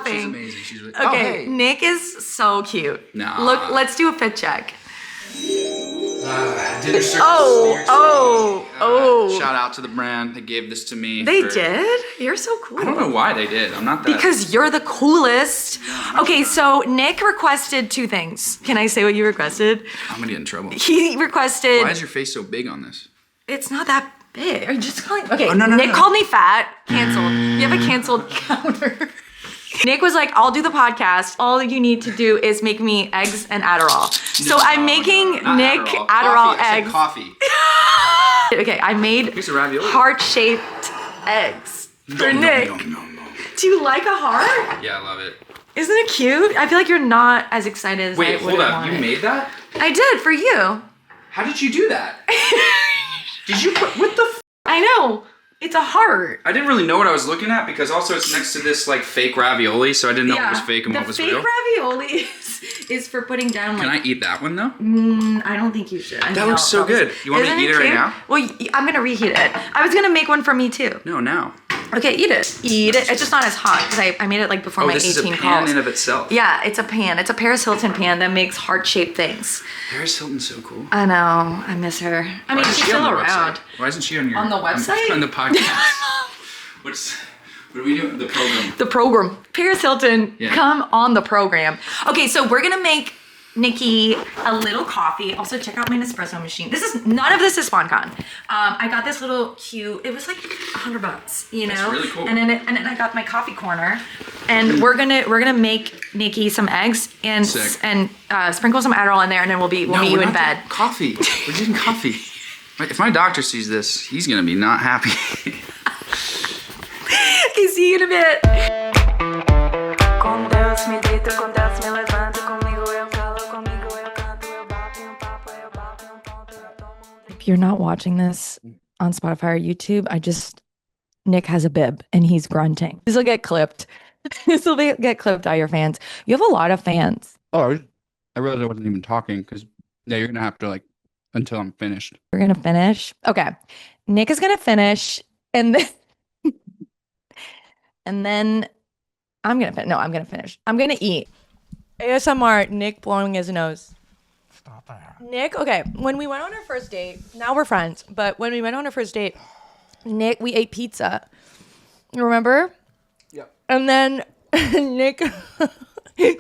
laughing. She's amazing. She's really, okay, oh, hey. Nick is so cute. Nah. Look, let's do a fit check. Dinner Service. Shout out to the brand that gave this to me. They did? You're so cool. I don't know why they did. I'm not that. Because you're the coolest. Okay, so Nick requested 2 things. Can I say what you requested? I'm gonna get in trouble. He requested. Why is your face so big on this? It's not that big. Are you just calling? Okay, Oh, no, Nick called me fat. Canceled. You have a canceled counter. Nick was like, I'll do the podcast. All you need to do is make me eggs and Adderall. So I'm making Nick Adderall eggs. Coffee. Okay, I made heart-shaped eggs for Nick. No. Do you like a heart? Yeah, I love it. Isn't it cute? I feel like you're not as excited as I would want. Wait, hold up. You made that? I did, for you. How did you do that? Did you put, what the f? I know. It's a heart. I didn't really know what I was looking at because also it's next to this like fake ravioli, so I didn't know what was fake and what was real. The fake ravioli is for putting down like... Can I eat that one though? I don't think you should. That looks so good. You want me to eat it right now? Well, I'm going to reheat it. I was going to make one for me too. No, now. Okay, eat it. Eat it. It's just not as hot because I made it like before my 18 calls. This is a pan in of itself. Yeah, it's a pan. It's a Paris Hilton pan that makes heart-shaped things. Paris Hilton's so cool. I know. I miss her. I mean, she's still around. Why isn't she on your... On the website? On the podcast. What are we doing? The program. The program. Paris Hilton, come on the program. Okay, so we're going to make Nikki a little coffee. Also, check out my Nespresso machine. None of this is SponCon. I got this little cute, it was like $100, you know? That's really cool. And then I got my coffee corner. And we're gonna make Nikki some eggs and sprinkle some Adderall in there, and then we'll meet you in bed. Coffee. We're getting coffee. If my doctor sees this, he's gonna be not happy. Okay, see you in a bit. If you're not watching this on Spotify or YouTube, Nick has a bib and he's grunting. This will get clipped. This will get clipped by your fans. You have a lot of fans. Oh, I realized I wasn't even talking because you're gonna have to until I'm finished. You're gonna finish? Okay. Nick is gonna finish and then I'm gonna finish. I'm gonna eat. ASMR, Nick blowing his nose. Stop that. Nick, okay, when we went on our first date, now we're friends, but when we went on our first date, Nick, we ate pizza. You remember? Yep. And then Nick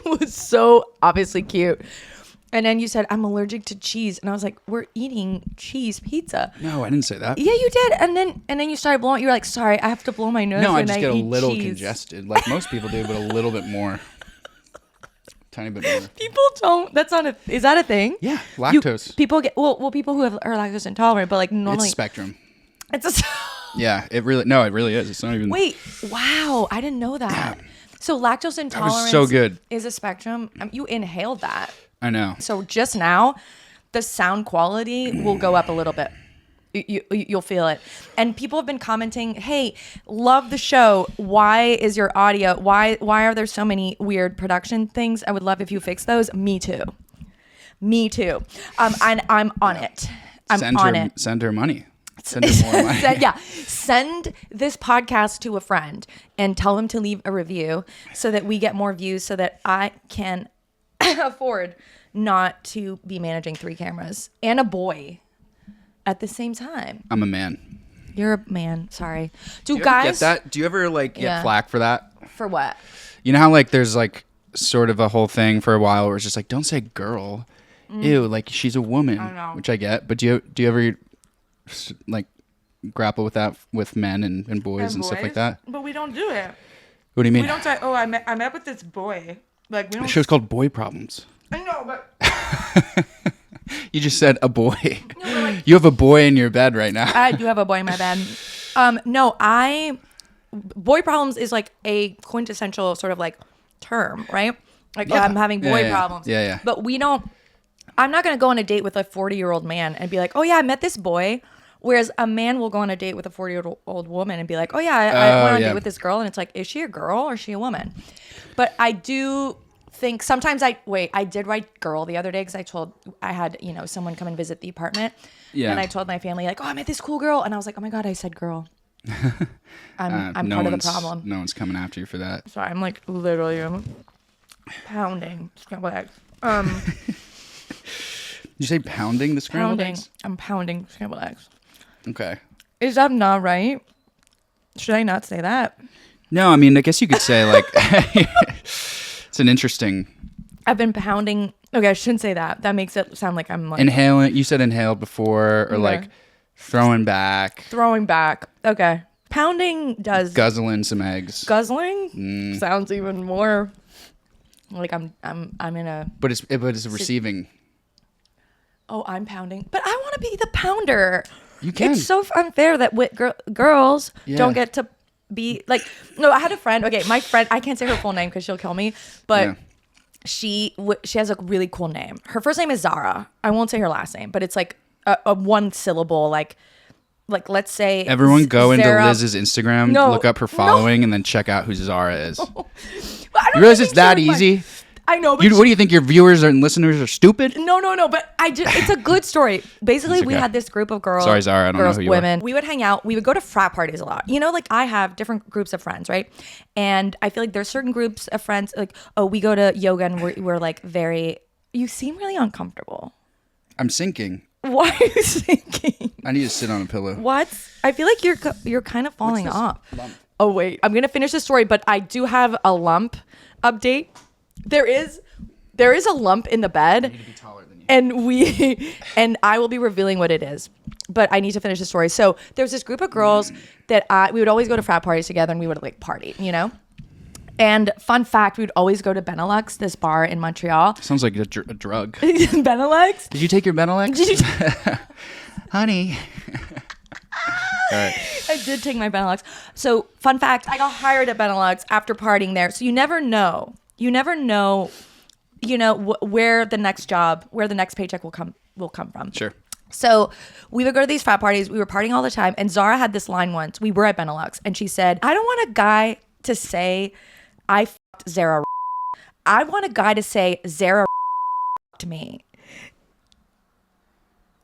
was so obviously cute. And then you said, I'm allergic to cheese. And I was like, we're eating cheese pizza. No, I didn't say that. Yeah, you did. And then you started blowing. You were like, sorry, I have to blow my nose. No, I when just get a little cheese. congested, like most people do, but a little bit more. Tiny bit more. People don't. That's not a. Is that a thing? Yeah, lactose. People get people who are lactose intolerant, but like normally it's spectrum. It's a. Yeah, it really is. It's not even. Wait, wow, I didn't know that. Yeah. So lactose intolerance was so good. Is a spectrum. You inhaled that. I know. So just now, the sound quality will go up a little bit. You'll feel it. And people have been commenting, hey, love the show. Why is your audio, why are there so many weird production things? I would love if you fix those. Me too. And I'm on it. I'm on it. Send her money. Send her more money. Send this podcast to a friend and tell them to leave a review so that we get more views so that I can afford not to be managing 3 cameras and a boy at the same time. I'm a man. You're a man. Sorry. Do you guys get that? Do you ever get flack for that? For what? You know how there's sort of a whole thing for a while where it's just don't say girl. Ew, she's a woman. I know. Which I get. But do you ever grapple with that with men and boys and stuff like that? But we don't do it. What do you mean? We don't say, I met with this boy. We don't. The show's called Boy Problems. I know, but you just said a boy. No, you have a boy in your bed right now. I do have a boy in my bed. Boy problems is a quintessential sort of term, right? I'm having boy problems. Yeah. But we don't. I'm not gonna go on a date with a 40-year-old man and be like, oh yeah, I met this boy. Whereas a man will go on a date with a 40-year-old woman and be like, oh yeah, I went on a date with this girl, and it's is she a girl or is she a woman? But I do think sometimes I did write girl the other day because I had someone come and visit the apartment, and I told my family oh, I met this cool girl, and I was like, oh my god, I said girl. I'm part of the problem. No one's coming after you for that. Sorry, I'm like literally pounding scrambled eggs. Did you say pounding the scrambled eggs? I'm pounding scrambled eggs. Okay. Is that not right? Should I not say that? No, I mean, I guess you could say like it's an interesting. I've been pounding. Okay, I shouldn't say that. That makes it sound like I'm like inhaling. You said inhaled before, or like throwing back. Throwing back. Okay, pounding does guzzling some eggs. Guzzling sounds even more like I'm in a. But it's receiving. Oh, I'm pounding, but I want to be the pounder. You can. It's so unfair that girls don't get to be like. No, I had a friend. Okay, my friend. I can't say her full name because she'll kill me. But she has a really cool name. Her first name is Zara. I won't say her last name, but it's like a one syllable. Like let's say. Everyone go into Liz's Instagram, look up her following, and then check out who Zara is. You realize it's that easy? I know. But what do you think? Your viewers and listeners are stupid? No. But it's a good story. Basically, we had this group of girls. Sorry, Zara. I don't know who you women. are. We would hang out. We would go to frat parties a lot. You know, like I have different groups of friends, right? And I feel like there's certain groups of friends. Like, we go to yoga and we're like very. You seem really uncomfortable. I'm sinking. Why are you sinking? I need to sit on a pillow. What? I feel like you're kind of falling off. Lump? Oh wait, I'm gonna finish the story, but I do have a lump update. There is a lump in the bed. I need to be taller than you. And I will be revealing what it is. But I need to finish the story. So there's this group of girls that we would always go to frat parties together and we would like party, you know? And fun fact, we would always go to Benelux, this bar in Montreal. Sounds like a drug. Benelux? Did you take your Benelux? Honey. All right. I did take my Benelux. So fun fact, I got hired at Benelux after partying there. So you never know, where the next paycheck will come from. Sure. So we would go to these frat parties. We were partying all the time. And Zara had this line once. We were at Benelux. And she said, I don't want a guy to say, I f***ed Zara. I want a guy to say, Zara f***ed me.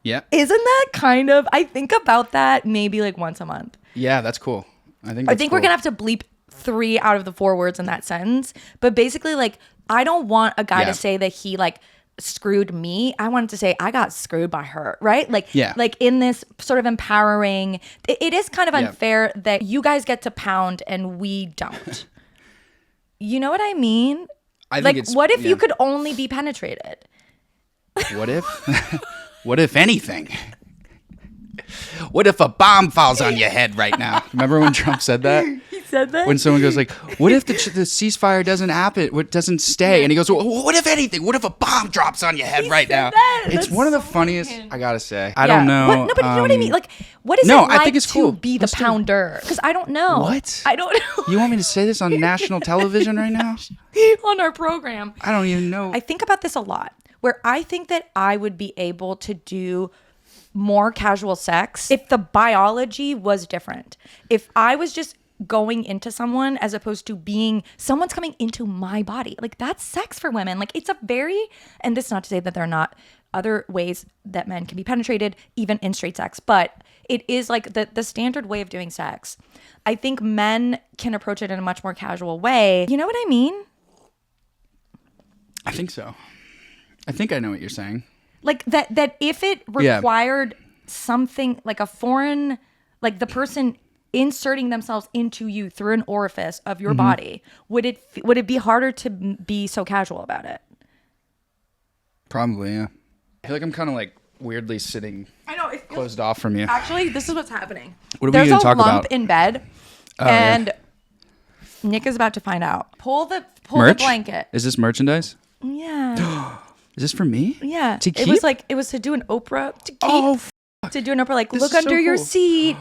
Yeah. Isn't that kind of, I think about that maybe like once a month. Yeah, that's cool. I think we're going to have to bleep 3 out of the 4 words in that sentence. But basically, like, I don't want a guy to say that he like screwed me. I want to say I got screwed by her, right? Like, like in this sort of empowering, it is kind of unfair that you guys get to pound and we don't. You know what I mean? I think what if you could only be penetrated? What if? What if anything? What if a bomb falls on your head right now? Remember when Trump said that? He said that? When someone goes like, what if the ceasefire doesn't happen? What doesn't stay? And he goes, well, what if anything? What if a bomb drops on your head right now? It's one of the funniest, I gotta say. I don't know. No, but you know what I mean? Like, what is it like I think it's cool to be the pounder? Because I don't know. What? I don't know. You want me to say this on national television right now? On our program. I don't even know. I think about this a lot, where I think that I would be able to do more casual sex if the biology was different. If I was just going into someone as opposed to being someone's coming into my body. Like, that's sex for women. Like, it's a very, and this is not to say that there are not other ways that men can be penetrated, even in straight sex, but it is like the standard way of doing sex. I think men can approach it in a much more casual way. You know what I mean? I think so. I think I know what you're saying. Like that if it required something like a foreign, like the person inserting themselves into you through an orifice of your body, would it be harder to be so casual about it? Probably, yeah. I feel like I'm kind of like weirdly sitting closed off from you. Actually, this is what's happening. What are we going to talk about? There's a lump in bed, and Nick is about to find out. Pull the blanket. Is this merchandise? Yeah. Is this for me? Yeah. To keep? It was to do an Oprah. To keep. Oh, to do an Oprah, like, look under your seat.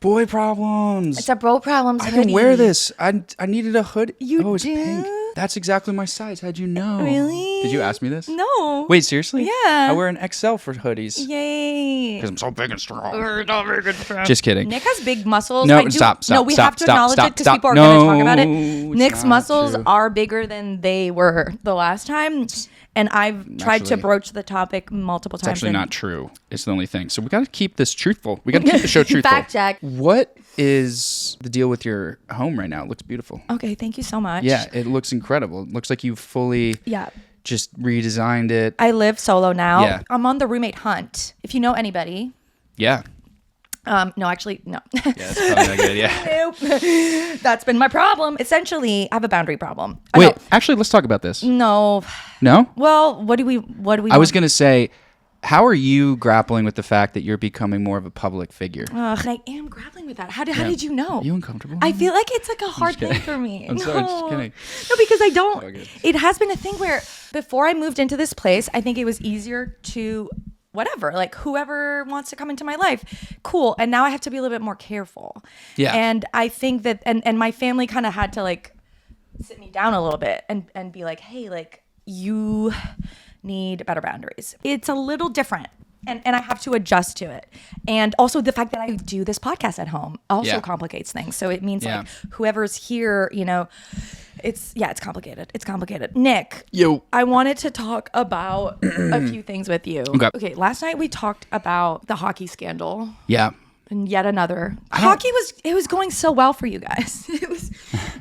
Boy problems. It's a bro problems I hoodie. can wear this. I needed a hood. You it's do? pink. That's exactly my size. How'd you know? Really? Did you ask me this? No. Wait, seriously? Yeah. I wear an XL for hoodies. Yay. Because I'm so big and strong. Just kidding. Nick has big muscles. No, stop. No, we have to acknowledge it because people are going to talk about it. Nick's muscles are bigger than they were the last time. And I've tried to broach the topic multiple times. It's actually not true. It's the only thing. So we got to keep this truthful. We got to keep the show truthful. Fact check. What is the deal with your home right now? It looks beautiful. Okay, thank you so much. Yeah, it looks incredible. It looks like you fully just redesigned it. I live solo now. Yeah. I'm on the roommate hunt. If you know anybody. Yeah. No, actually, no. Yeah, that's probably not good. Yeah. Nope. That's been my problem. Essentially, I have a boundary problem. Wait, actually, let's talk about this. No. No? Well, what do we I was going to say, how are you grappling with the fact that you're becoming more of a public figure? I am grappling with that. How did you know? Are you uncomfortable? I feel like it's like a hard thing for me. I'm sorry, just kidding. No, because I don't. Okay. It has been a thing where before I moved into this place, I think it was easier to whatever, like whoever wants to come into my life, cool. And now I have to be a little bit more careful. Yeah. And I think that, and my family kind of had to like sit me down a little bit and be like, hey, like you need better boundaries. It's a little different. And I have to adjust to it. And also the fact that I do this podcast at home also complicates things. So it means like whoever's here, you know, it's complicated. It's complicated. Nick, I wanted to talk about a few things with you. Okay. Last night we talked about the hockey scandal. Yeah. And yet another. Hockey was going so well for you guys. It was,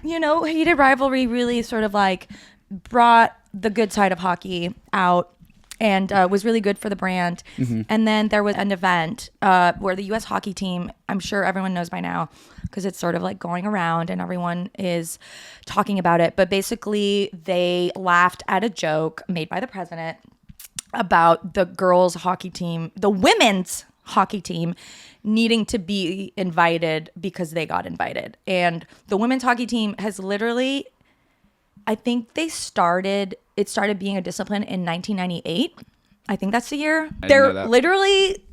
you know, heated rivalry really sort of like brought the good side of hockey out. And was really good for the brand. Mm-hmm. And then there was an event where the U.S. hockey team, I'm sure everyone knows by now, because it's sort of like going around and everyone is talking about it. But basically, they laughed at a joke made by the president about the girls' hockey team, the women's hockey team, needing to be invited because they got invited. And the women's hockey team has literally, I think it started being a discipline in 1998. I think that's the year. They're literally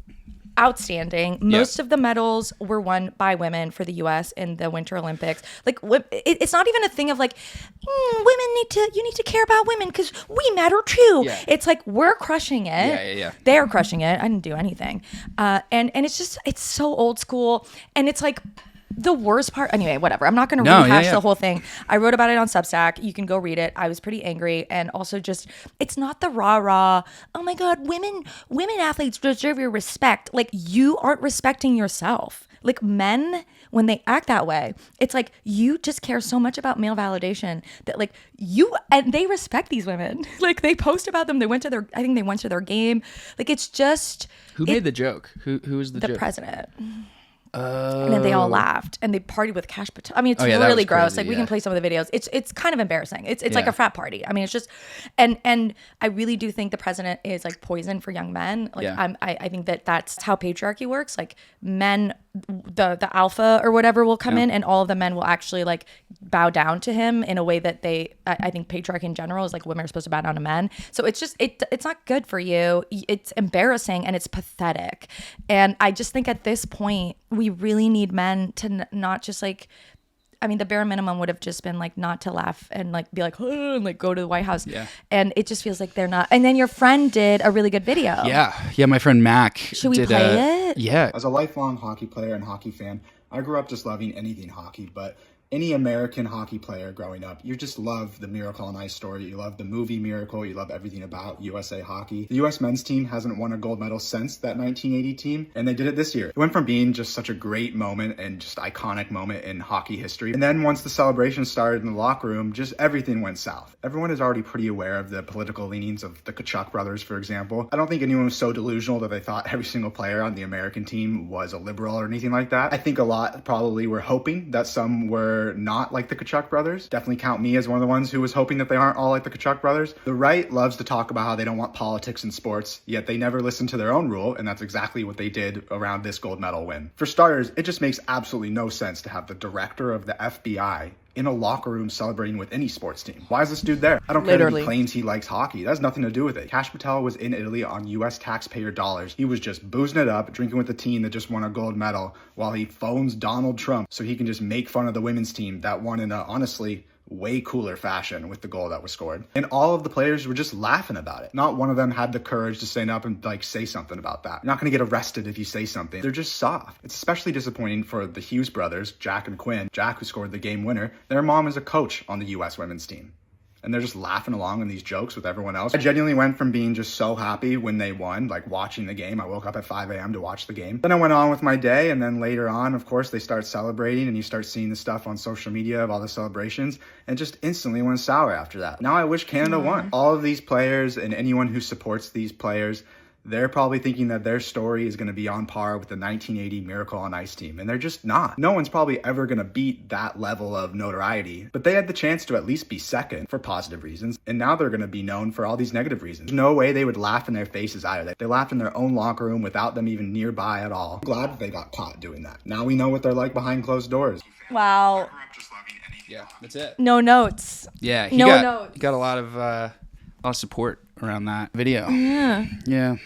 outstanding. Most of the medals were won by women for the U.S. in the Winter Olympics. Like, it's not even a thing of like, you need to care about women because we matter too. Yeah. It's like, we're crushing it. Yeah. They're crushing it. I didn't do anything. And it's just, it's so old school. And it's like, the worst part, anyway, whatever. I'm not going to rehash the whole thing. I wrote about it on Substack. You can go read it. I was pretty angry. And also just, it's not the rah-rah, oh my God, women athletes deserve your respect. Like, you aren't respecting yourself. Like, men, when they act that way, it's like, you just care so much about male validation that like and they respect these women. Like, they post about them. I think they went to their game. Like, it's just. Who made the joke? Who was the joke? The president. And then they all laughed and they partied with Cash Patel. I mean, it's really gross. Like, we can play some of the videos. It's kind of embarrassing. It's like a frat party. I mean, it's just, and I really do think the president is like poison for young men. Like, I think that's how patriarchy works. Like, men, the alpha or whatever will come in, and all of the men will actually like bow down to him in a way that I think patriarchy in general is like women are supposed to bow down to men. So it's just, it's not good for you. It's embarrassing and it's pathetic. And I just think at this point, we really need men to not just like, I mean, the bare minimum would have just been like not to laugh and like be like, oh, and like go to the White House. Yeah. And it just feels like they're not. And then your friend did a really good video. Yeah. My friend Mac. Should we play it? Yeah. As a lifelong hockey player and hockey fan, I grew up just loving anything hockey, but any American hockey player growing up, you just love the Miracle on Ice story. You love the movie Miracle. You love everything about USA hockey. The US men's team hasn't won a gold medal since that 1980 team, and they did it this year. It went from being just such a great moment and just iconic moment in hockey history. And then once the celebration started in the locker room, just everything went south. Everyone is already pretty aware of the political leanings of the Tkachuk brothers, for example. I don't think anyone was so delusional that they thought every single player on the American team was a liberal or anything like that. I think a lot probably were hoping that some were not like the Tkachuk brothers. Definitely count me as one of the ones who was hoping that they aren't all like the Tkachuk brothers. The right loves to talk about how they don't want politics in sports, yet they never listen to their own rule, and that's exactly what they did around this gold medal win. For starters, it just makes absolutely no sense to have the director of the FBI in a locker room celebrating with any sports team. Why is this dude there? I don't care if he claims he likes hockey. That has nothing to do with it. Cash Patel was in Italy on US taxpayer dollars. He was just boozing it up, drinking with the team that just won a gold medal, while he phones Donald Trump so he can just make fun of the women's team that won in a, honestly, way cooler fashion with the goal that was scored. And all of the players were just laughing about it. Not one of them had the courage to stand up and like say something about that. You're not going to get arrested if you say something. They're just soft. It's especially disappointing for the Hughes brothers, Jack and Quinn. Jack, who scored the game winner, their mom is a coach on the US women's team. and they're just laughing along in these jokes with everyone else. I genuinely went from being just so happy when they won, like watching the game. I woke up at 5 a.m. to watch the game. Then I went on with my day, and then later on, of course, they start celebrating, and you start seeing the stuff on social media of all the celebrations, and just instantly went sour after that. Now I wish Canada won. All of these players and anyone who supports these players, they're probably thinking that their story is going to be on par with the 1980 Miracle on Ice team, and they're just not. No one's probably ever going to beat that level of notoriety, but they had the chance to at least be second for positive reasons, and now they're going to be known for all these negative reasons. No way they would laugh in their faces either. They laughed in their own locker room without them even nearby at all. I'm glad they got caught doing that. Now we know what they're like behind closed doors. Wow. Yeah, that's it. No notes. Yeah, he notes. got a lot of support around that video. Yeah. Yeah.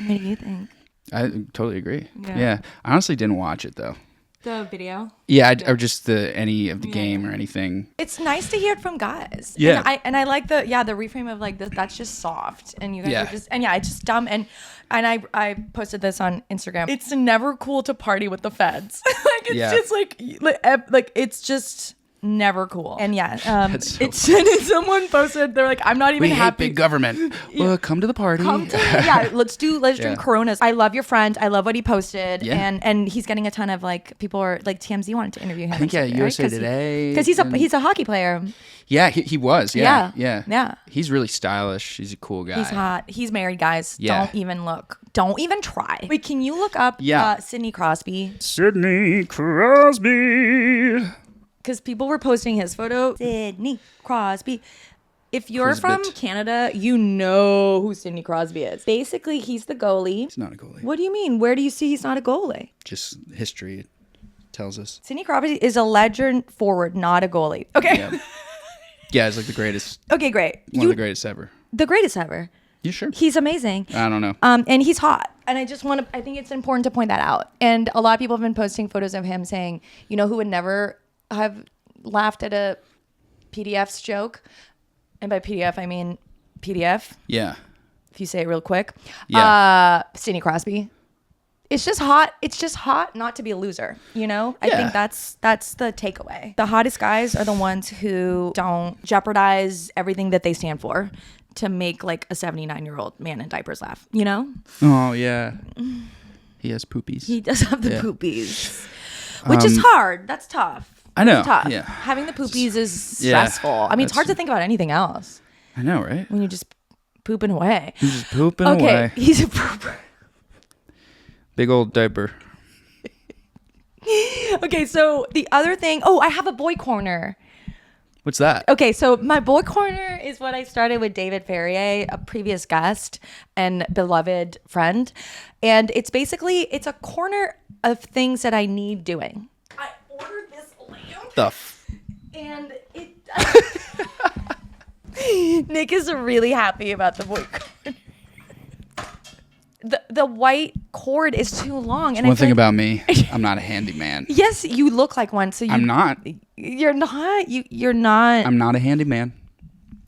What do you think? I totally agree. Yeah. I honestly didn't watch it though. The video? Yeah, or just any of the game or anything. It's nice to hear it from guys. Yeah. And I like the reframe of like that's just soft, and you guys are just, and it's just dumb, and I posted this on Instagram. It's never cool to party with the feds. Like it's just like it's just never cool. And someone posted, they're like, I'm not even happy. We hate big government. Well, come to the party. Let's drink Coronas. I love your friend. I love what he posted. Yeah. And he's getting a ton of like, people are like, TMZ wanted to interview him. I think USA Today. Because he's a hockey player. Yeah, he was. Yeah. He's really stylish. He's a cool guy. He's hot. He's married, guys. Yeah. Don't even look. Don't even try. Wait, can you look up Sidney Crosby? Sidney Crosby. Because people were posting his photo. Sidney Crosby. If you're from Canada, you know who Sidney Crosby is. Basically, he's the goalie. He's not a goalie. What do you mean? Where do you see he's not a goalie? Just history tells us. Sidney Crosby is a legend forward, not a goalie. Okay. Yeah, he's like the greatest. Okay, great. One of the greatest ever. The greatest ever. You sure? He's amazing. I don't know. And he's hot. And I think it's important to point that out. And a lot of people have been posting photos of him saying, you know who would never have laughed at a PDF's joke, and by PDF I mean PDF. Yeah. If you say it real quick. Yeah. Sidney Crosby. It's just hot. It's just hot not to be a loser. You know. I think that's the takeaway. The hottest guys are the ones who don't jeopardize everything that they stand for to make like a 79-year-old man in diapers laugh. You know. Oh yeah. He has poopies. He does have the poopies. Which is hard. That's tough. I know. It's tough. Yeah. Having the poopies is stressful. I mean, it's hard to think about anything else. I know, right? When you're just pooping away. He's just pooping away. Okay, he's a pooper. Big old diaper. Okay, so the other thing. Oh, I have a boy corner. What's that? Okay, so my boy corner is what I started with David Ferrier, a previous guest and beloved friend. And it's a corner of things that I need doing. I ordered this lamp. And it Nick is really happy about the boy corner. The white cord is too long. And one thing about me, I'm not a handyman. Yes, you look like one. So I'm not. You're not. You're not. I'm not a handyman.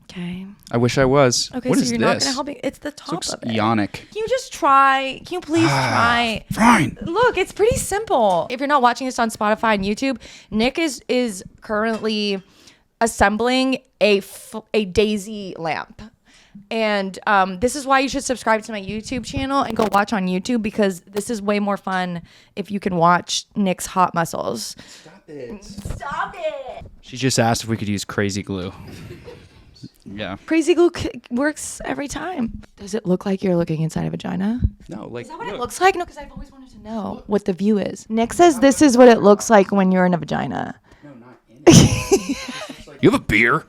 Okay. I wish I was. Okay, what so is you're this? not gonna help me. It's the top Looks of it. Ionic. Can you just try? Can you please try? Fine. Look, it's pretty simple. If you're not watching this on Spotify and YouTube, Nick is currently assembling a daisy lamp. And this is why you should subscribe to my YouTube channel and go watch on YouTube, because this is way more fun if you can watch Nick's hot muscles. Stop it. She just asked if we could use crazy glue. Yeah. Crazy glue works every time. Does it look like you're looking inside a vagina? No, like. Is that what it looks like? No, because I've always wanted to know what the view is. Nick says this is what it looks like when you're in a vagina. No, not in it. You have a beer?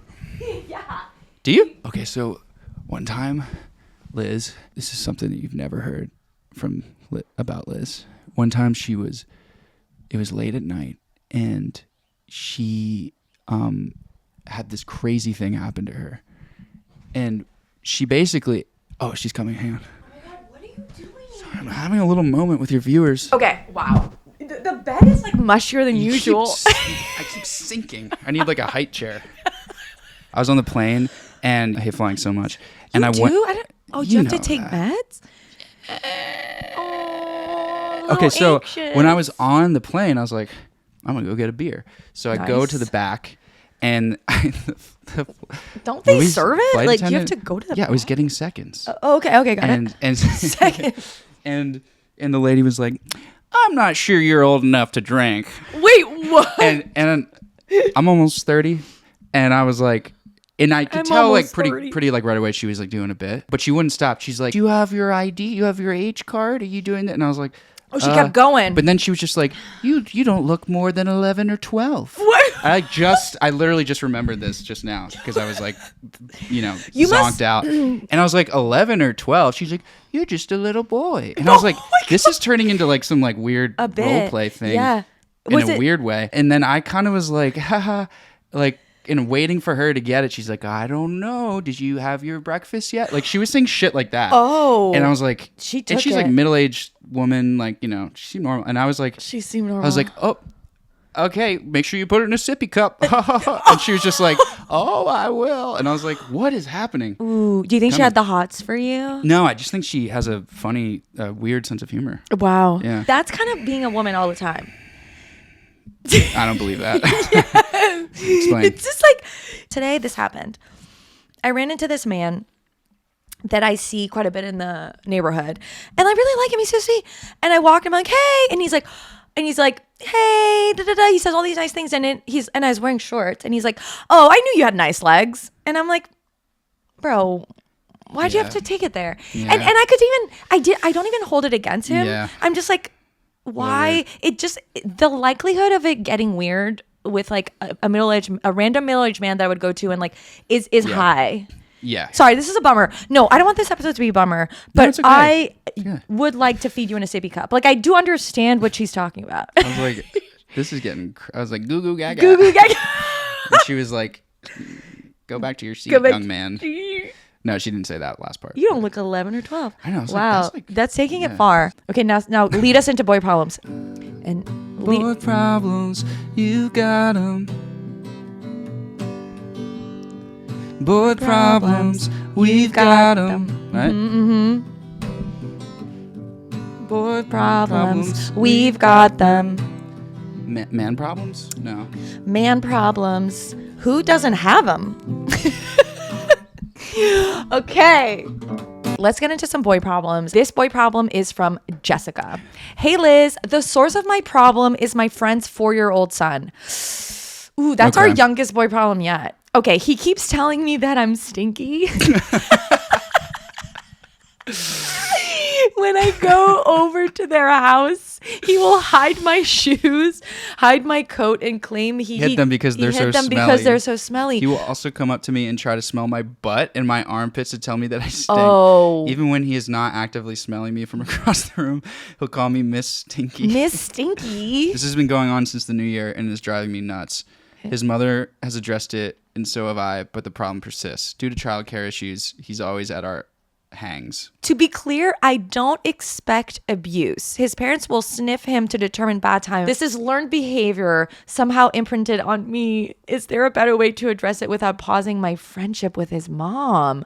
Yeah. Do you? Okay, so one time, Liz, this is something that you've never heard about Liz. One time it was late at night, and she had this crazy thing happen to her. And she basically, she's coming, hang on. Oh my God, what are you doing? Sorry, I'm having a little moment with your viewers. Okay, wow. The bed is like mushier than usual. I keep sinking. I need like a height chair. I was on the plane, and I hate flying so much. And you you have to know take that. meds? Oh, okay, so anxious. when I was on the plane, I was like, I'm going to go get a beer. So I go to the back, And Don't they Louis' serve it? flight Like, you have attendant- to go to the Yeah, I was back? getting seconds. Okay, got it. And Seconds. and the lady was like, "I'm not sure you're old enough to drink." Wait, what? And I'm almost 30, and I was like, and I could I'm tell like almost pretty 30. like right away she was like doing a bit, but she wouldn't stop. She's like, "Do you have your ID? You have your age card? Are you doing that?" And I was like, Oh, she kept going. But then she was just like, "You don't look more than 11 or 12." What? I literally just remembered this just now because I was like, You zonked must- out. And I was like, 11 or 12? She's like, "You're just a little boy." And I was like, this is turning into like some like weird A bit. role play thing. Yeah. In a weird way. And then I kind of was like, haha, like, and waiting for her to get it. She's like, "I don't know. Did you have your breakfast yet?" Like she was saying shit like that. Oh. And I was like, She and took she's like it. middle-aged woman, like, she seemed normal. And I was like, She seemed normal. I was like, "Oh, okay, make sure you put it in a sippy cup." And she was just like, "Oh, I will." And I was like, what is happening? Ooh, do you think she Kinda- had the hots for you? No, I just think she has a funny, weird sense of humor. Wow. Yeah. That's kind of being a woman all the time. I don't believe that. Explain. It's just like today this happened. I ran into this man that I see quite a bit in the neighborhood, and I really like him. He's so sweet. And I walk and I'm like, "Hey," and he's like, "Hey, da da da." He says all these nice things, and I was wearing shorts, and he's like, "Oh, I knew you had nice legs," and I'm like, "Bro, why'd you have to take it there?" Yeah. And I don't even hold it against him. Yeah. I'm just like, why? It just, the likelihood of it getting weird with like a random middle-aged man that I would go to and like is high. Yeah. Sorry, this is a bummer. No, I don't want this episode to be a bummer, but it's okay. I Yeah. would like to feed you in a sippy cup. Like, I do understand what she's talking about. I was like, this is getting, I was like, goo goo gaga. Goo goo gaga. And she was like, "Go back to your seat, Go back young man." No, she didn't say that last part. You don't look 11 or 12. I know. I was Wow, like, that's taking it yeah. far. Okay, now lead us into boy problems. And Boy problems, you got them. Boy problems, we've got them. Right? Boy problems, we've got them. Man problems? No. Man problems. Who doesn't have them? Okay. Let's get into some boy problems. This boy problem is from Jessica. "Hey Liz, the source of my problem is my friend's 4-year-old son." Ooh, that's our Okay. youngest boy problem yet. Okay, he keeps telling me that I'm stinky. When I go over to their house, he will hide my shoes, hide my coat, and claim he Hid them because they're so because smelly. they're so smelly. He will also come up to me and try to smell my butt and my armpits to tell me that I stink. Oh. Even when he is not actively smelling me from across the room, he'll call me Miss Stinky. Miss Stinky. This has been going on since the new year and is driving me nuts. His mother has addressed it, and so have I, but the problem persists. Due to childcare issues, he's always at our hangs. To be clear, I don't expect abuse. His parents will sniff him to determine bad time. This is learned behavior somehow imprinted on me. Is there a better way to address it without pausing my friendship with his mom?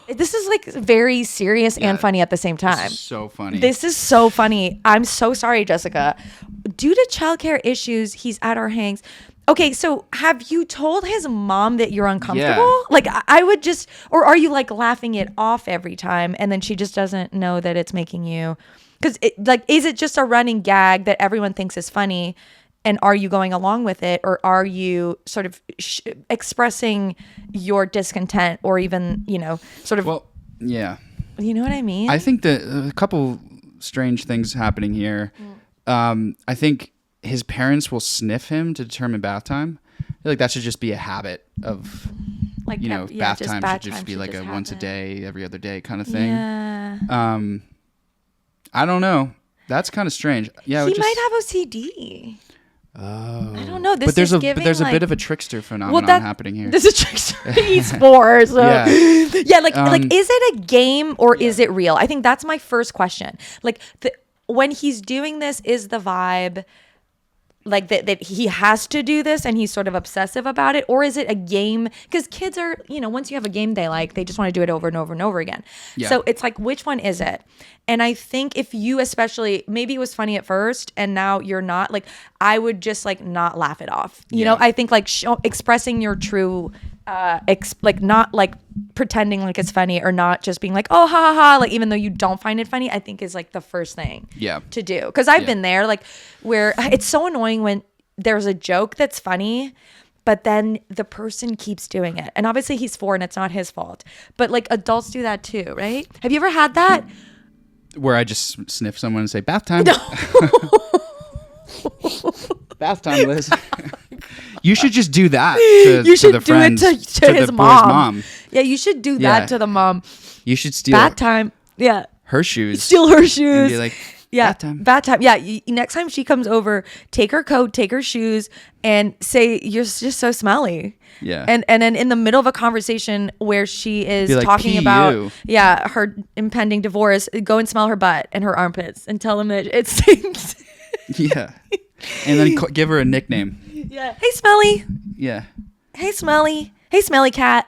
This is like very serious and funny at the same time. This is so funny. This is so funny. I'm so sorry, Jessica. Due to childcare issues, he's at our hangs. Okay, so have you told his mom that you're uncomfortable? Yeah. Like, I would just, or are you like laughing it off every time and then she just doesn't know that it's making you, because is it just a running gag that everyone thinks is funny, and are you going along with it, or are you sort of expressing your discontent, or even, sort of, Well, yeah. you know what I mean? I think that a couple strange things happening here. I think his parents will sniff him to determine bath time. I feel like that should just be a habit of, like, bath just time bad should just time be should like just a once a happen. day, every other day kind of thing. Yeah. I don't know. That's kind of strange. Yeah, He might have OCD. Oh, I don't know. This but there's is a giving, but there's a like- bit of a trickster phenomenon happening here. There's a trickster. He's 4. So Yeah. yeah, like is it a game or is it real? I think that's my first question. Like when he's doing this, is the vibe like that he has to do this and he's sort of obsessive about it, or is it a game? Because kids are, once you have a game they like, they just want to do it over and over and over again. Yeah. So it's like, which one is it? And I think if you, especially, maybe it was funny at first and now you're not, like, I would just like not laugh it off. You know, I think like expressing your true like not like pretending like it's funny, or not just being like, oh, ha ha ha, like even though you don't find it funny, I think is like the first thing to do. Because I've been there, like, where it's so annoying when there's a joke that's funny but then the person keeps doing it, and obviously he's 4 and it's not his fault, but like adults do that too, right? Have you ever had that where I just sniff someone and say bath time? No. Bath time, Liz. You should just do that to the friend, to his mom. Yeah, you should do that to the mom. You should steal bath time. Yeah, her shoes. Steal her shoes. And be like, bath time. Bath time. Yeah. Next time she comes over, take her coat, take her shoes, and say, "You're just so smelly." Yeah. And then in the middle of a conversation where she is like, talking about her impending divorce, go and smell her butt and her armpits and tell them that it stinks. Yeah. And then give her a nickname. Yeah. Hey, Smelly. Yeah. Hey, Smelly. Hey, Smelly Cat.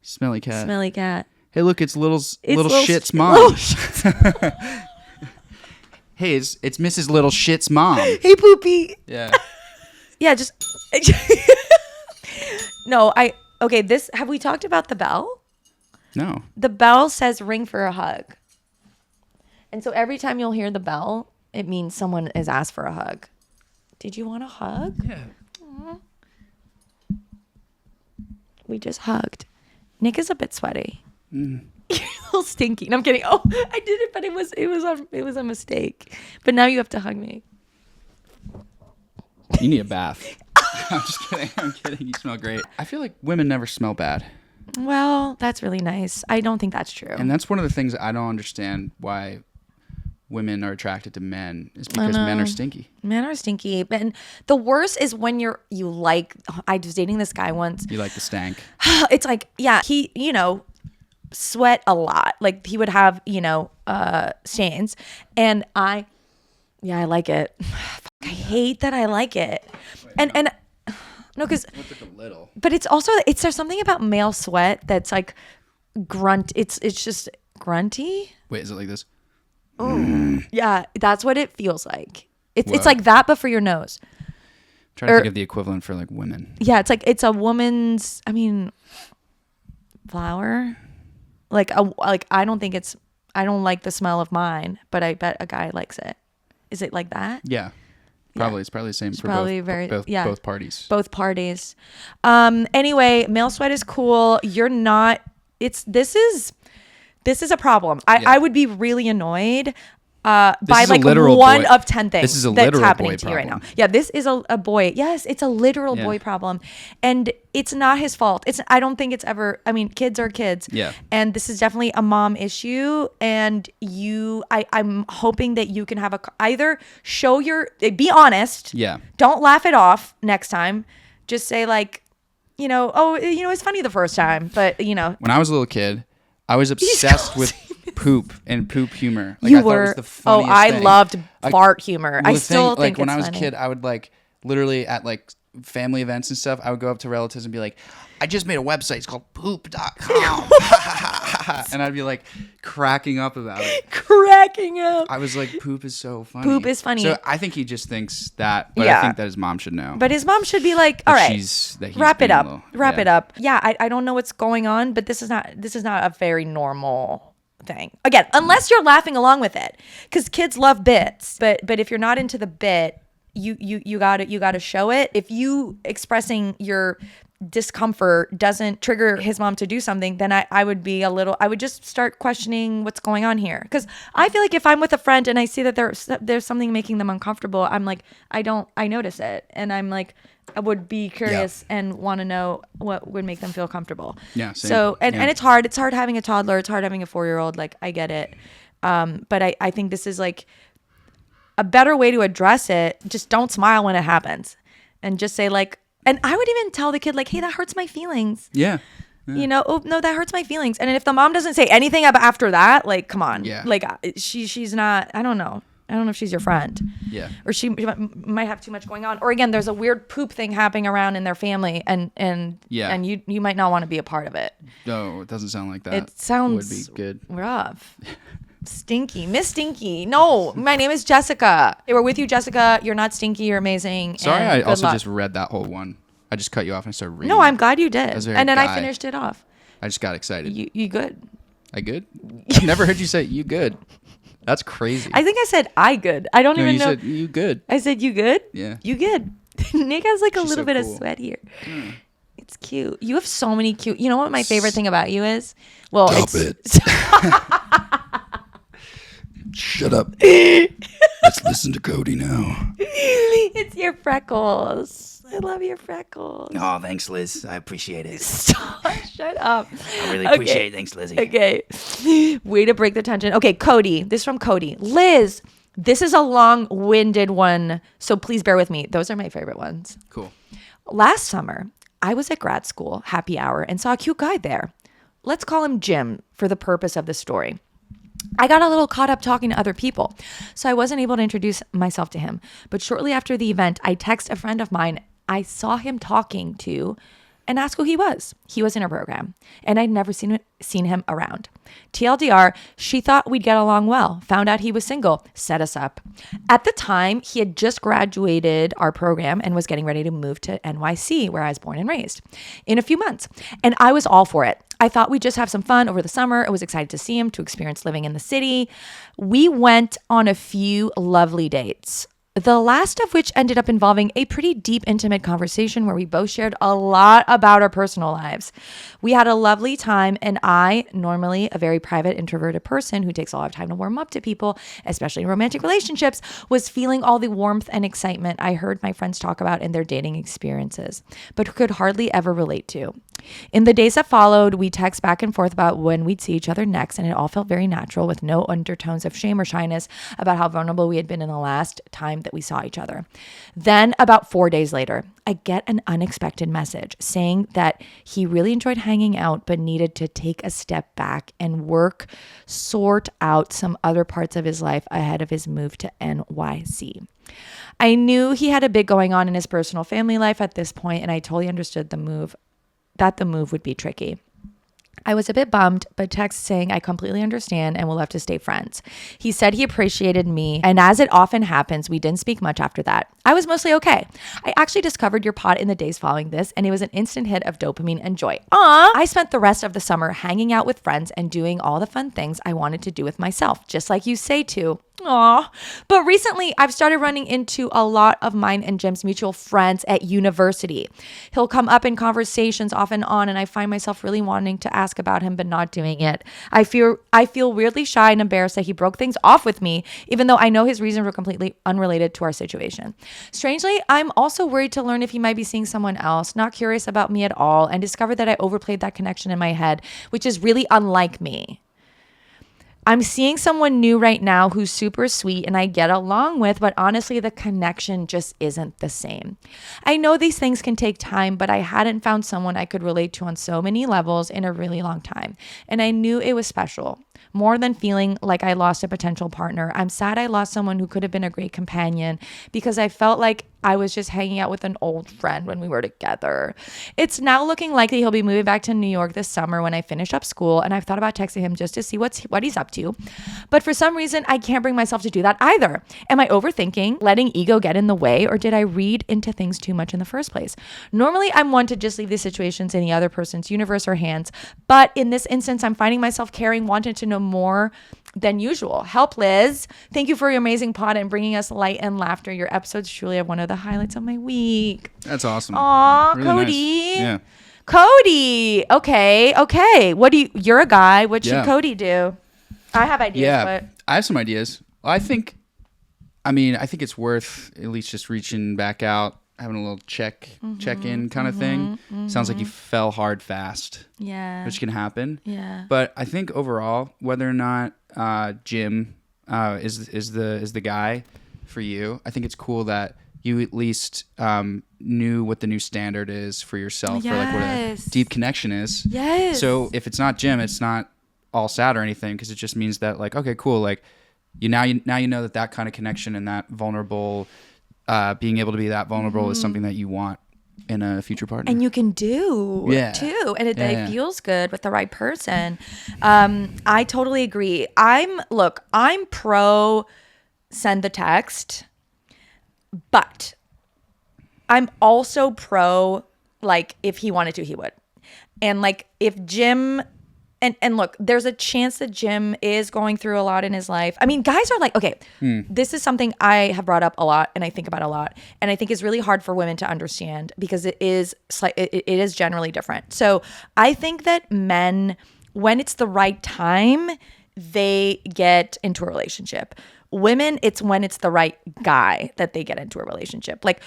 Smelly Cat. Smelly Cat. Hey, look, it's little Shit's mom. Hey, it's Mrs. Little Shit's mom. Hey, Poopy. Yeah. Yeah, just no. Have we talked about the bell? No. The bell says ring for a hug, and so every time you'll hear the bell, it means someone has asked for a hug. Did you want a hug? Yeah. Aww. We just hugged. Nick is a bit sweaty. You're a little stinky. No, I'm kidding. Oh, I did it, but it was a mistake. But now you have to hug me. You need a bath. I'm just kidding. I'm kidding. You smell great. I feel like women never smell bad. Well, that's really nice. I don't think that's true. And that's one of the things I don't understand why women are attracted to men, is because men are stinky. Men are stinky. And the worst is when I was dating this guy once. You like the stank. It's like, yeah, he, sweat a lot. Like he would have, stains. And I like it. I hate that I like it. And no, because but it's also, there's something about male sweat that's like grunt. It's just grunty. Wait, is it like this? Yeah, that's what it feels like. It's like that, but for your nose. I'm trying to think of the equivalent for like women. Yeah, it's a woman's. Flower. I don't like the smell of mine, but I bet a guy likes it. Is it like that? Yeah, probably. Yeah. It's probably the same for both parties. Both parties. Anyway, male sweat is cool. You're not. This is a problem. I would be really annoyed by like one of 10 things this is a that's happening boy to you right now. problem. Yeah, this is a boy. Yes, it's a literal boy problem. And it's not his fault. I don't think it's ever, kids are kids. Yeah. And this is definitely a mom issue. And I'm hoping that you can have either be honest. Yeah. Don't laugh it off next time. Just say like, it's funny the first time, but When I was a little kid, I was obsessed with poop and poop humor. Like, you I were. Thought it was the funniest thing. Loved fart humor. Well, I still think when it's I was funny. a kid, I would like literally at like family events and stuff, I would go up to relatives and be like, I just made a website. It's called poop.com. And I'd be like cracking up about it. Cracking up. I was like, poop is so funny. Poop is funny. So I think he just thinks that, but I think that his mom should know. But his mom should be like, all right, wrap it up. Wrap it up. Yeah, I don't know what's going on, but this is not a very normal thing. Again, unless you're laughing along with it, because kids love bits. But if you're not into the bit, you gotta show it. If you expressing your discomfort doesn't trigger his mom to do something, then I would just start questioning what's going on here. Because I feel like if I'm with a friend and I see that there's something making them uncomfortable, I'm like, I notice it, and I'm like, I would be curious and want to know what would make them feel comfortable. Yeah. Same. So and it's hard having a toddler, it's hard having a 4-year-old. Like, I get it, but I think this is like a better way to address it. Just don't smile when it happens, and just say like. And I would even tell the kid, like, hey, that hurts my feelings. Yeah. Oh, no, that hurts my feelings. And if the mom doesn't say anything after that, like, come on. Yeah. Like, she's not, I don't know. I don't know if she's your friend. Yeah. Or she might have too much going on. Or again, there's a weird poop thing happening around in their family, and you might not want to be a part of it. No, it doesn't sound like that. It sounds would be good. Rough. Stinky. Miss Stinky. No, my name is Jessica. Hey, we're with you, Jessica. You're not stinky. You're amazing. Sorry, I also just read that whole one. I just cut you off and started reading. No, I'm glad you did. And then guy. I finished it off. I just got excited. You good? I good? I've never heard you say you good. That's crazy. I think I said I good. I don't even know. You said you good. I said you good? Yeah. You good. Nick has like a She's little so bit cool. of sweat here. It's cute. You have so many cute. You know what my favorite thing about you is? Well, Shut up. Let's listen to Cody now. It's your freckles. I love your freckles. Oh, thanks, Liz. I appreciate it. Stop. Shut up. I really appreciate it. Thanks, Lizzie. Okay. Way to break the tension. Okay, Cody. This is from Cody. Liz, this is a long-winded one, so please bear with me. Those are my favorite ones. Cool. Last summer, I was at grad school, happy hour, and saw a cute guy there. Let's call him Jim for the purpose of the story. I got a little caught up talking to other people, so I wasn't able to introduce myself to him. But shortly after the event, I texted a friend of mine I saw him talking to and asked who he was. He was in her program, and I'd never seen him around. TLDR, she thought we'd get along well, found out he was single, set us up. At the time, he had just graduated our program and was getting ready to move to NYC, where I was born and raised, in a few months. And I was all for it. I thought we'd just have some fun over the summer. I was excited to see him, to experience living in the city. We went on a few lovely dates, the last of which ended up involving a pretty deep, intimate conversation where we both shared a lot about our personal lives. We had a lovely time, and I, normally a very private, introverted person who takes a lot of time to warm up to people, especially in romantic relationships, was feeling all the warmth and excitement I heard my friends talk about in their dating experiences, but could hardly ever relate to. In the days that followed, we text back and forth about when we'd see each other next, and it all felt very natural with no undertones of shame or shyness about how vulnerable we had been in the last time that we saw each other. Then, about 4 days later, I get an unexpected message saying that he really enjoyed hanging out but needed to take a step back and sort out some other parts of his life ahead of his move to NYC. I knew he had a bit going on in his personal family life at this point, and I totally understood the move would be tricky. I was a bit bummed, but text saying I completely understand and we'll have to stay friends. He said he appreciated me, and as it often happens, we didn't speak much after that. I was mostly okay. I actually discovered your pod in the days following this, and it was an instant hit of dopamine and joy. I spent the rest of the summer hanging out with friends and doing all the fun things I wanted to do with myself, just like you say to. But recently I've started running into a lot of mine and Jim's mutual friends at university. He'll come up in conversations off and on, and I find myself really wanting to ask about him but not doing it. I feel weirdly shy and embarrassed that he broke things off with me, even though I know his reasons were completely unrelated to our situation. Strangely, I'm also worried to learn if he might be seeing someone else, not curious about me at all, and discover that I overplayed that connection in my head, which is really unlike me. I'm seeing someone new right now who's super sweet and I get along with, but honestly, the connection just isn't the same. I know these things can take time, but I hadn't found someone I could relate to on so many levels in a really long time. And I knew it was special. More than feeling like I lost a potential partner, I'm sad I lost someone who could have been a great companion because I felt like I was just hanging out with an old friend when we were together. It's now looking likely he'll be moving back to New York this summer when I finish up school, and I've thought about texting him just to see what he's up to. But for some reason, I can't bring myself to do that either. Am I overthinking, letting ego get in the way, or did I read into things too much in the first place? Normally, I'm one to just leave these situations in the other person's universe or hands, but in this instance, I'm finding myself caring, wanting to know more than usual. Help, Liz. Thank you for your amazing pod and bringing us light and laughter. Your episodes truly have one of the highlights of my week. That's awesome. Aw, really Cody. Nice. Yeah. Cody. Okay. You're a guy. What should Cody do? I have ideas, but I have some ideas. I think it's worth at least just reaching back out, having a little check-in kind of thing. Sounds like you fell hard fast. Yeah. Which can happen. Yeah. But I think overall, whether or not Jim is the guy for you, I think it's cool that you at least knew what the new standard is for yourself, or like what a deep connection is. Yes. So if it's not Jim, it's not all sad or anything, because it just means that, like, okay, cool, like now you know that kind of connection and that vulnerable, being able to be that vulnerable is something that you want in a future partner. And you can do too. And it feels good with the right person. I totally agree. I'm pro send the text, but I'm also pro, like, if he wanted to, he would. And like, if Jim, and look, there's a chance that Jim is going through a lot in his life. I mean, guys are like, okay, this is something I have brought up a lot and I think about a lot. And I think is really hard for women to understand because it is generally different. So I think that men, when it's the right time, they get into a relationship. Women, it's when it's the right guy that they get into a relationship. Like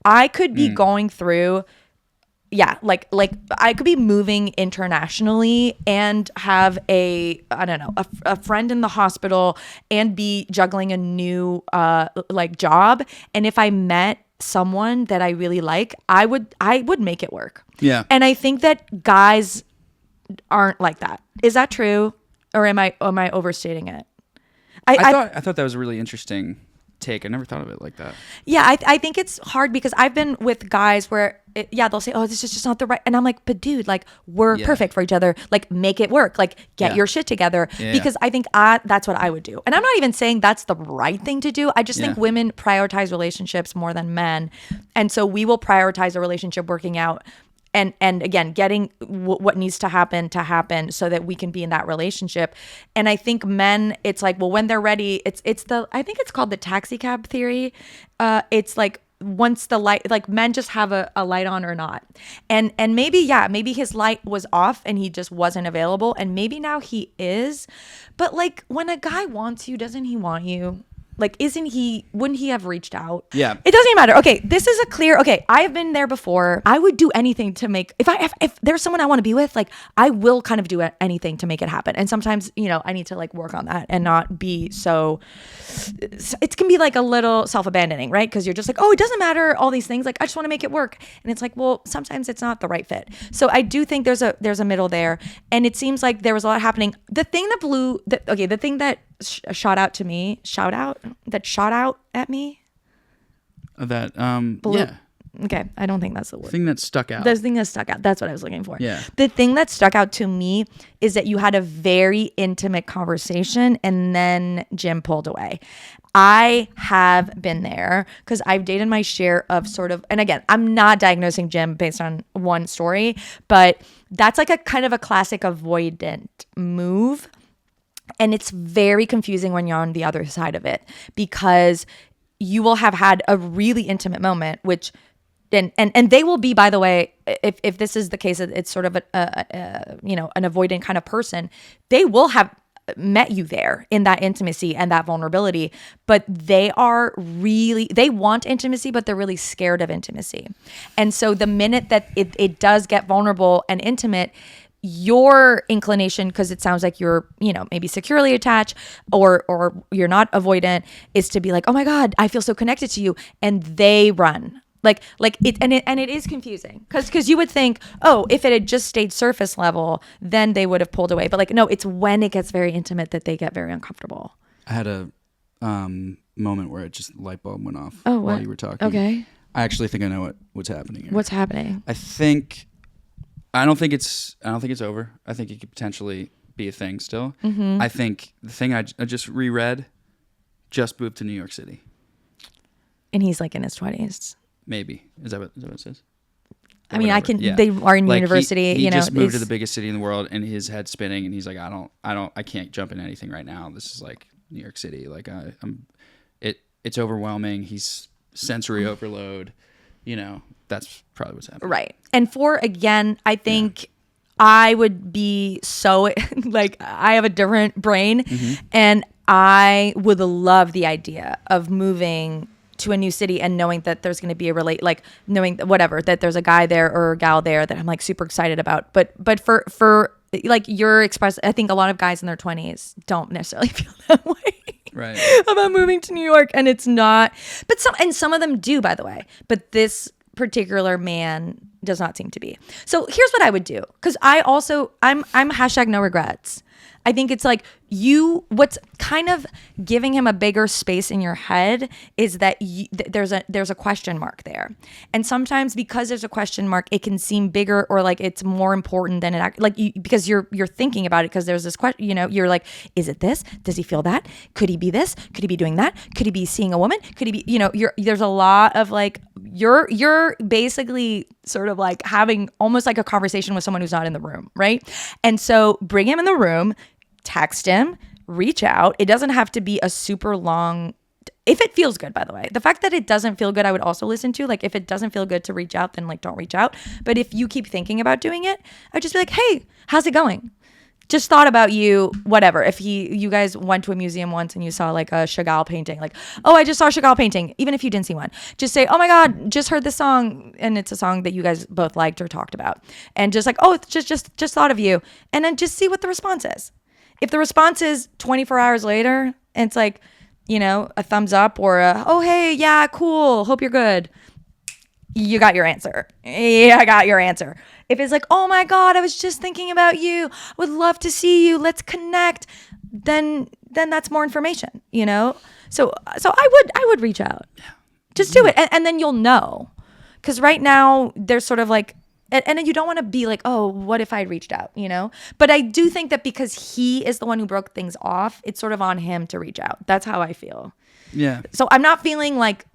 I could be going through, like I could be moving internationally and have a friend in the hospital and be juggling a new job. And if I met someone that I really like, I would make it work. Yeah. And I think that guys aren't like that. Is that true? Or am I overstating it? I thought that was a really interesting take. I never thought of it like that. Yeah, I think it's hard because I've been with guys where they'll say, oh, this is just not the right, and I'm like, but dude, like, we're perfect for each other, like, make it work, like, get your shit together. Because I think that's what I would do. And I'm not even saying that's the right thing to do. I just think women prioritize relationships more than men, and so we will prioritize a relationship working out and again, getting what needs to happen so that we can be in that relationship. And I think men, it's like, well, when they're ready, I think it's called the taxi cab theory. It's like, once the light, like, men just have a light on or not. And maybe his light was off and he just wasn't available. And maybe now he is. But like, when a guy wants you, doesn't he want you? Like, wouldn't he have reached out? Yeah. It doesn't even matter. Okay, this is I have been there before. I would do anything to make, if there's someone I want to be with, like, I will kind of do anything to make it happen. And sometimes, I need to like work on that and not be so, it can be like a little self-abandoning, right? Because you're just like, oh, it doesn't matter, all these things. Like, I just want to make it work. And it's like, well, sometimes it's not the right fit. So I do think there's a middle there. And it seems like there was a lot happening. The thing that shot out at me. Okay, I don't think that's the word. Thing that stuck out. The thing that stuck out. That's what I was looking for. Yeah. The thing that stuck out to me is that you had a very intimate conversation and then Jim pulled away. I have been there because I've dated my share of sort of, and again, I'm not diagnosing Jim based on one story, but that's like a kind of a classic avoidant move. And it's very confusing when you're on the other side of it because you will have had a really intimate moment, which, and they will be, by the way, if this is the case, it's sort of an avoidant kind of person, they will have met you there in that intimacy and that vulnerability, but they want intimacy, but they're really scared of intimacy. And so the minute that it does get vulnerable and intimate, your inclination, because it sounds like you're, maybe securely attached or you're not avoidant, is to be like, oh my God, I feel so connected to you. And they run. Like it is confusing because you would think, oh, if it had just stayed surface level, then they would have pulled away. But like, no, it's when it gets very intimate that they get very uncomfortable. I had a moment where it just light bulb went off while you were talking. Okay. I actually think I know what's happening here. What's happening? I don't think it's over. I think it could potentially be a thing still. Mm-hmm. I think the thing I just reread just moved to New York City. And he's like in his 20s. Maybe. Is that what it says? I mean, they are in university, he just moved to the biggest city in the world and his head's spinning and he's like, I can't jump in anything right now. This is like New York City. Like it's overwhelming. He's sensory overload. That's probably what's happening. Right. And I think I would be so like, I have a different brain and I would love the idea of moving to a new city and knowing that there's going to be knowing that there's a guy there or a gal there that I'm like super excited about. But for like your express, I think a lot of guys in their 20s don't necessarily feel that way. Right. About moving to New York, and it's not, but some of them do, by the way, but this particular man does not seem to be. So here's what I would do, because I'm # no regrets. I think it's like what's kind of giving him a bigger space in your head is that there's a question mark there. And sometimes because there's a question mark, it can seem bigger or like it's more important than because you're thinking about it because there's this question, you're like, is it this? Does he feel that? Could he be this? Could he be doing that? Could he be seeing a woman? Could he be, there's a lot of like, you're basically sort of like having almost like a conversation with someone who's not in the room, right? And so bring him in the room, text him, reach out. It doesn't have to be a super long, if it feels good, by the way. The fact that it doesn't feel good, I would also listen to. Like if it doesn't feel good to reach out, then like don't reach out. But if you keep thinking about doing it, I'd just be like, hey, how's it going? Just thought about you, whatever. If you guys went to a museum once and you saw like a Chagall painting, like, oh, I just saw a Chagall painting, even if you didn't see one, just say, oh my God, just heard this song. And it's a song that you guys both liked or talked about. And just like, oh, just thought of you. And then just see what the response is. If the response is 24 hours later and it's like, a thumbs up or oh, hey, yeah, cool, hope you're good, you got your answer. Yeah, I got your answer. If it's like, oh my God, I was just thinking about you, would love to see you, let's connect, then that's more information, So I would reach out. Just do it. And then you'll know. Because right now there's sort of like, and then you don't want to be like, oh, what if I reached out, But I do think that because he is the one who broke things off, it's sort of on him to reach out. That's how I feel. Yeah. So I'm not feeling like,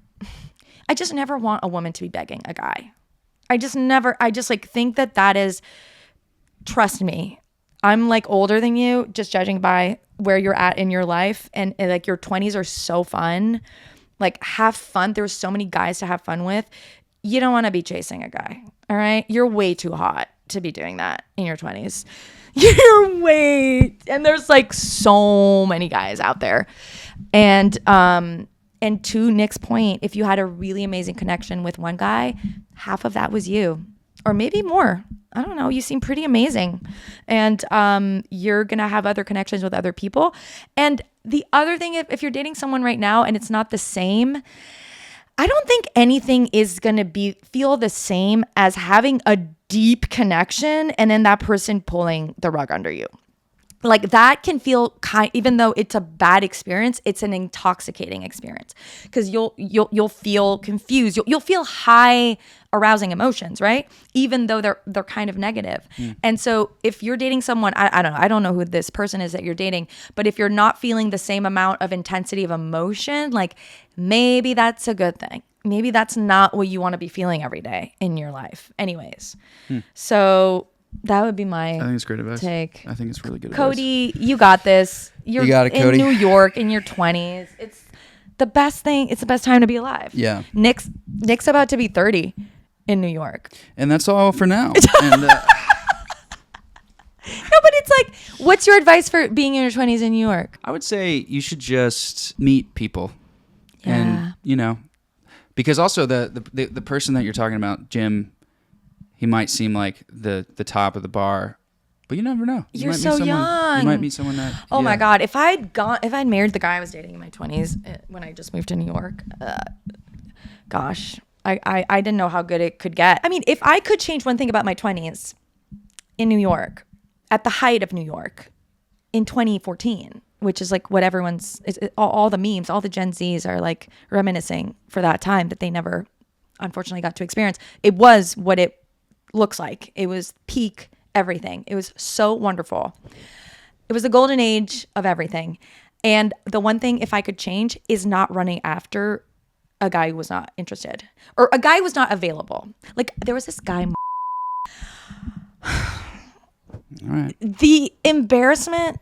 I just never want a woman to be begging a guy. I just like think that is, trust me, I'm like older than you, just judging by where you're at in your life. And like your 20s are so fun. Like have fun. There's so many guys to have fun with. You don't want to be chasing a guy. All right. You're way too hot to be doing that in your 20s. And there's like so many guys out there. And to Nick's point, if you had a really amazing connection with one guy, half of that was you, or maybe more. I don't know. You seem pretty amazing. And you're going to have other connections with other people. And the other thing, if you're dating someone right now and it's not the same, I don't think anything is going to feel the same as having a deep connection and then that person pulling the rug under you. Like that can feel even though it's a bad experience, it's an intoxicating experience because you'll feel confused. You'll feel high arousing emotions, right? Even though they're kind of negative. And so if you're dating someone, I don't know who this person is that you're dating, but if you're not feeling the same amount of intensity of emotion, like maybe that's a good thing. Maybe that's not what you want to be feeling every day in your life anyways. So that would be my I think it's great advice. Take. I think it's really good Cody, advice. you got this. You're you got it, Cody. in New York in your 20s. It's the best thing. It's the best time to be alive. Yeah. Nick's about to be 30 in New York. And that's all for now. And, no, but it's like, what's your advice for being in your 20s in New York? I would say you should just meet people. Yeah. And, because also the person that you're talking about, Jim, he might seem like the top of the bar, but you never know. You're so young. You might meet someone that. Oh my God! If I'd married the guy I was dating in my 20s when I just moved to New York, gosh, I didn't know how good it could get. I mean, if I could change one thing about my 20s in New York, at the height of New York, in 2014, which is like what all the memes, all the Gen Zs are like reminiscing for that time that they never, unfortunately, got to experience. It was what it looks like. It was peak everything. It was so wonderful. It was the golden age of everything. And the one thing, if I could change, is not running after a guy who was not interested or a guy who was not available. Like there was this guy. All right. The embarrassment,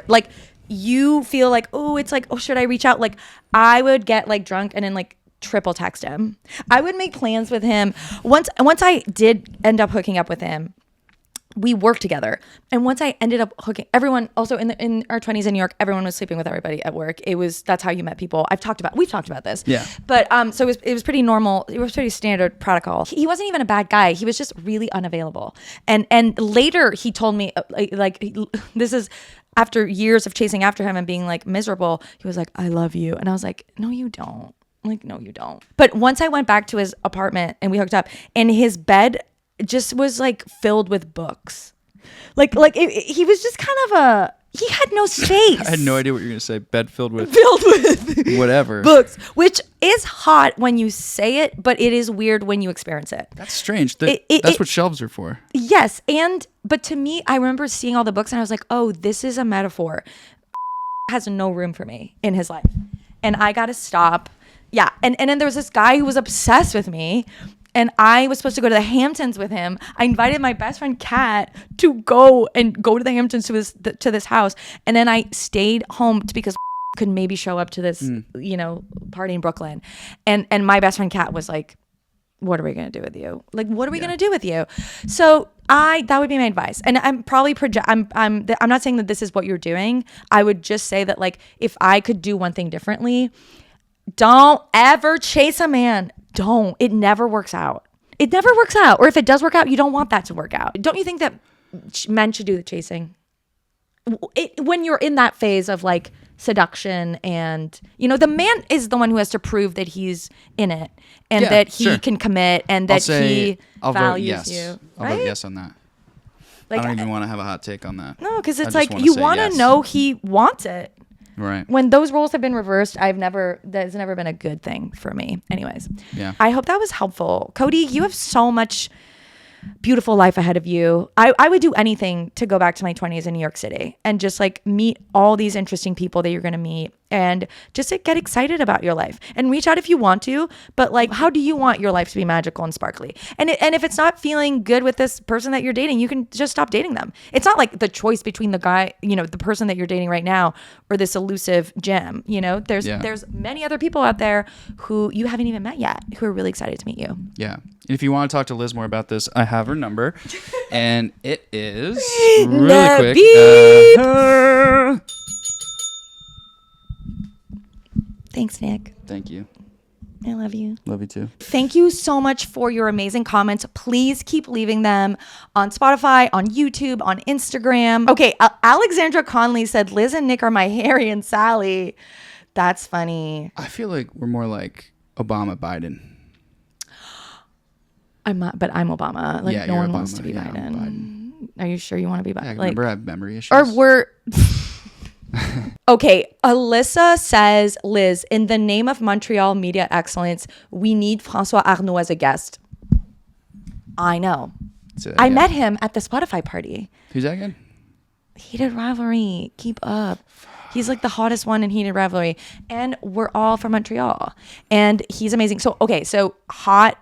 like you feel like, oh, it's like, oh, should I reach out? Like I would get like drunk and then like triple text him. I would make plans with him. Once I did end up hooking up with him, we worked together. And once I ended up everyone also in our 20s in New York, everyone was sleeping with everybody at work. That's how you met people. We've talked about this. Yeah. But so it was pretty normal. It was pretty standard protocol. He wasn't even a bad guy. He was just really unavailable. And later he told me this is after years of chasing after him and being like miserable. He was like, I love you. And I was like, no, you don't. Like, no, you don't. But once I went back to his apartment and we hooked up, and his bed just was like filled with books. He was just kind of he had no space. I had no idea what you were going to say. Bed filled with whatever books, which is hot when you say it, but it is weird when you experience it. That's strange. That's what shelves are for. Yes. But to me, I remember seeing all the books and I was like, oh, this is a metaphor. Has no room for me in his life. And I got to stop. Yeah. And then there was this guy who was obsessed with me. And I was supposed to go to the Hamptons with him. I invited my best friend Kat to go to the Hamptons to this house. And then I stayed home because could maybe show up to this, party in Brooklyn. And my best friend Kat was like, what are we going to do with you? Like, what are we going to do with you? So that would be my advice. And I'm probably I'm not saying that this is what you're doing. I would just say that, like, if I could do one thing differently, don't ever chase a man. Don't. It never works out. It never works out. Or if it does work out, you don't want that to work out. Don't you think that men should do the chasing? When you're in that phase of like seduction and, the man is the one who has to prove that he's in it and that he can commit and that he values you. I'll vote yes on that. Like, I don't even want to have a hot take on that. No, because it's like you want to know he wants it. Right. When those roles have been reversed, that's never been a good thing for me. Anyways. Yeah. I hope that was helpful. Cody, you have so much beautiful life ahead of you. I would do anything to go back to my 20s in New York City and just like meet all these interesting people that you're going to meet and just like, get excited about your life and reach out if you want to. But like, how do you want your life to be magical and sparkly? And if it's not feeling good with this person that you're dating, you can just stop dating them. It's not like the choice between the guy, the person that you're dating right now or this elusive gem. There's many other people out there who you haven't even met yet who are really excited to meet you. Yeah. If you want to talk to Liz more about this, I have her number and it is really quick. Thanks, Nick. Thank you. I love you. Love you too. Thank you so much for your amazing comments. Please keep leaving them on Spotify, on YouTube, on Instagram. Okay, Alexandra Conley said, Liz and Nick are my Harry and Sally. That's funny. I feel like we're more like Obama, Biden. I'm not, but I'm Obama. Like, no one Obama. wants to be Biden. Are you sure you want to be Biden? Yeah, remember I have memory issues. Or we're... Okay, Alyssa says, Liz, in the name of Montreal media excellence, we need François Arnault as a guest. I know. I met him at the Spotify party. Who's that again? Heated Rivalry. Keep up. He's like the hottest one in Heated Rivalry. And we're all from Montreal. And he's amazing. So hot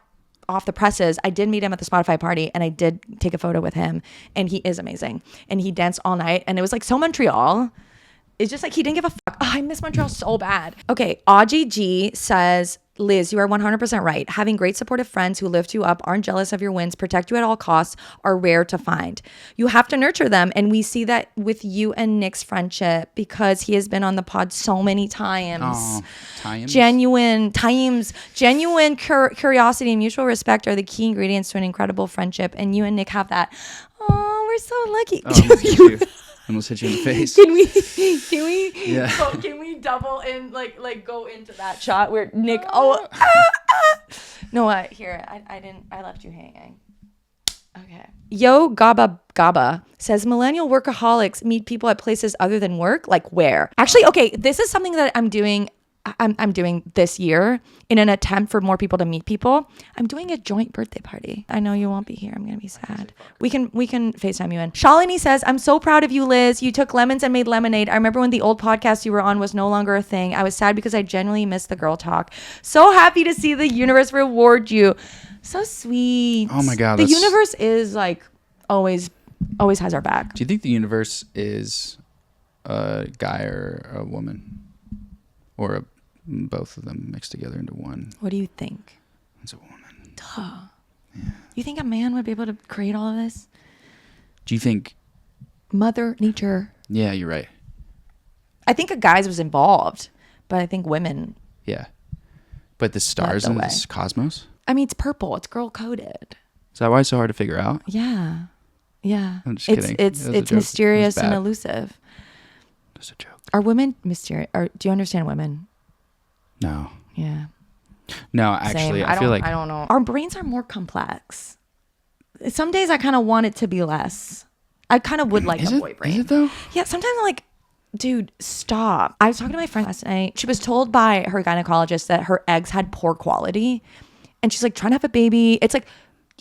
off the presses, I did meet him at the Spotify party and I did take a photo with him. And he is amazing. And he danced all night. And it was like so Montreal. It's just like he didn't give a fuck. Oh, I miss Montreal so bad. Okay, Audrey G says, Liz, you are 100% right. Having great supportive friends who lift you up, aren't jealous of your wins, protect you at all costs, are rare to find. You have to nurture them. And we see that with you and Nick's friendship because he has been on the pod so many times. Oh, times? Genuine curiosity and mutual respect are the key ingredients to an incredible friendship. And you and Nick have that. Oh, we're so lucky. Oh, almost hit you in the face. Can we yeah. Can we double in like go into that shot where Nick No, here I left you hanging. Okay. Yo Gaba says millennial workaholics meet people at places other than work. Like where? Actually, okay, this is something that I'm doing this year in an attempt for more people to meet people. I'm doing a joint birthday party. I know you won't be here. I'm going to be sad. We can FaceTime you in. Shalini says, I'm so proud of you, Liz. You took lemons and made lemonade. I remember when the old podcast you were on was no longer a thing. I was sad because I genuinely missed the girl talk. So happy to see the universe reward you. So sweet. Oh my God. The universe is like always has our back. Do you think the universe is a guy or a woman? Or both of them mixed together into one? What do you think? It's a woman. Duh. Yeah. You think a man would be able to create all of this? Do you think... Mother Nature. Yeah, you're right. I think a guy's was involved, but I think women... Yeah. But the stars in this cosmos? I mean, it's purple. It's girl-coded. Is that why it's so hard to figure out? Yeah. Yeah. I'm just kidding. It's mysterious and elusive. That's a joke. Are women mysterious? Do you understand women? No. Yeah. No, actually, Same. I feel like... I don't know. Our brains are more complex. Some days I kind of want it to be less. I kind of would like a boy brain. Is it though? Yeah, sometimes I'm like, dude, stop. I was talking to my friend last night. She was told by her gynecologist that her eggs had poor quality. And she's like trying to have a baby. It's like,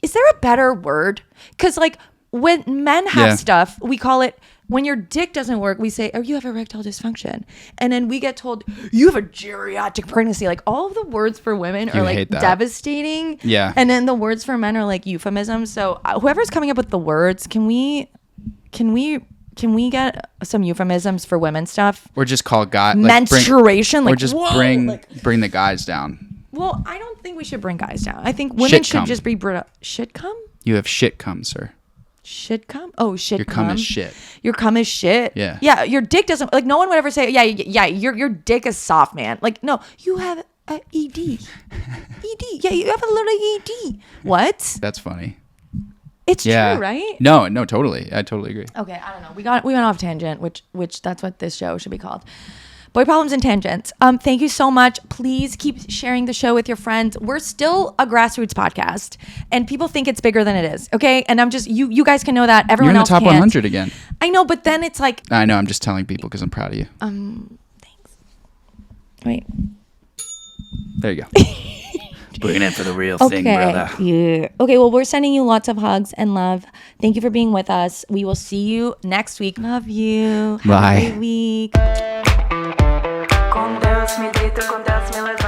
is there a better word? Because like when men have stuff, we call it, when your dick doesn't work, we say, oh, you have erectile dysfunction. And then we get told, you have a geriatric pregnancy. Like all of the words for women are like devastating. Yeah. And then the words for men are like euphemisms. So whoever's coming up with the words, can we get some euphemisms for women stuff? Or just call guys menstruation, or just bring the guys down. Well, I don't think we should bring guys down. I think women should just be shit cum. You have shit cum, sir. Shit cum? Oh, shit Your cum is shit. Your cum is shit. Yeah. Yeah. Your dick doesn't, like, no one would ever say, yeah. Your dick is soft, man. Like, no, you have a ED. ED. Yeah, you have a little ED. What? That's funny. It's true, right? No, totally. I totally agree. Okay, I don't know. We went off tangent, which that's what this show should be called. Boy Problems and Tangents. Thank you so much. Please keep sharing the show with your friends. We're still a grassroots podcast, and people think it's bigger than it is. Okay, and I'm just you guys can know that. Everyone else You're in the top can't. 100 again. I know, but then it's like I know. I'm just telling people because I'm proud of you. Thanks. Wait. There you go. Bringing in for the real thing, brother. Yeah. Okay, well, we're sending you lots of hugs and love. Thank you for being with us. We will see you next week. Love you. Bye. Have a great week. Com Deus me deito, com Deus me levanto.